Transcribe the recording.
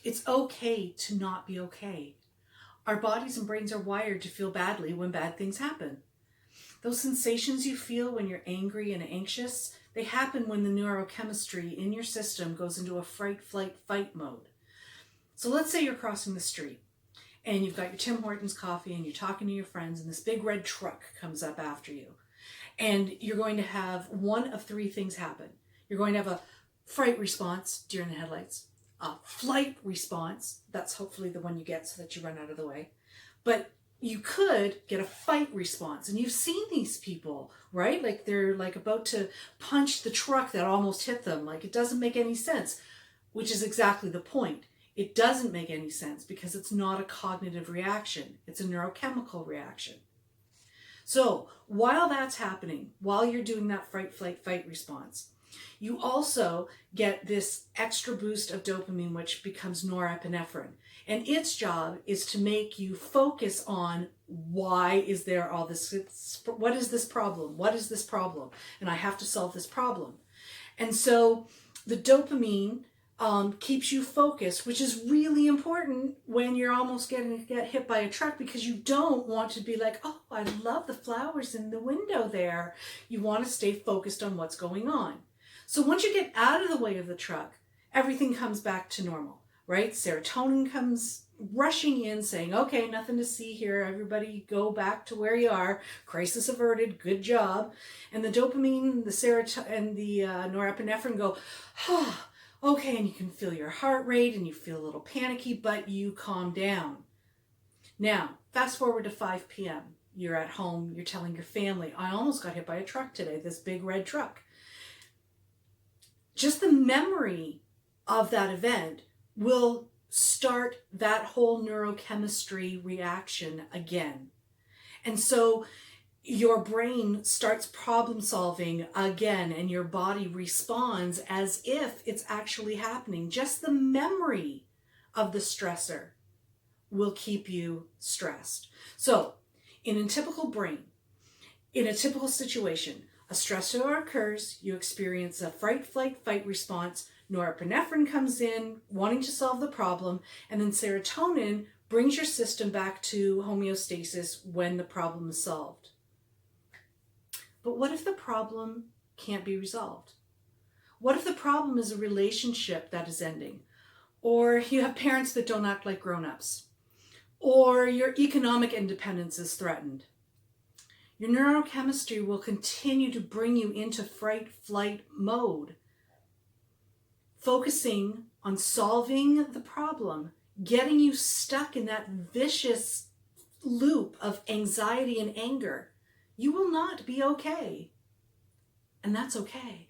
It's okay to not be okay. Our bodies and brains are wired to feel badly when bad things happen. Those sensations you feel when you're angry and anxious, they happen when the neurochemistry in your system goes into a fright, flight, fight mode. So let's say you're crossing the street and you've got your Tim Hortons coffee and you're talking to your friends and this big red truck comes up after you. And you're going to have one of three things happen. You're going to have a fright response, deer in the headlights, a flight response, that's hopefully the one you get so that you run out of the way. But you could get a fight response. And you've seen these people, right? Like they're like about to punch the truck that almost hit them. Like it doesn't make any sense, which is exactly the point. It doesn't make any sense because it's not a cognitive reaction. It's a neurochemical reaction. So while that's happening, while you're doing that fright, flight, fight response, you also get this extra boost of dopamine, which becomes norepinephrine. And its job is to make you focus on why is there all this, what is this problem? What is this problem? And I have to solve this problem. And so the dopamine keeps you focused, which is really important when you're almost get hit by a truck, because you don't want to be like, oh, I love the flowers in the window there. You want to stay focused on what's going on. So once you get out of the way of the truck, everything comes back to normal, right? Serotonin comes rushing in saying, okay, nothing to see here. Everybody go back to where you are. Crisis averted. Good job. And the dopamine, the serotonin, and the norepinephrine go, oh, okay, and you can feel your heart rate and you feel a little panicky, but you calm down. Now, fast forward to 5 p.m. You're at home, you're telling your family, I almost got hit by a truck today, this big red truck. Just the memory of that event will start that whole neurochemistry reaction again. And so your brain starts problem solving again and your body responds as if it's actually happening. Just the memory of the stressor will keep you stressed. So in a typical brain, in a typical situation, a stressor occurs, you experience a fright, flight, fight response, norepinephrine comes in, wanting to solve the problem, and then serotonin brings your system back to homeostasis when the problem is solved. But what if the problem can't be resolved? What if the problem is a relationship that is ending? Or you have parents that don't act like grown-ups? Or your economic independence is threatened? Your neurochemistry will continue to bring you into fright, flight mode, focusing on solving the problem, getting you stuck in that vicious loop of anxiety and anger. You will not be okay. And that's okay.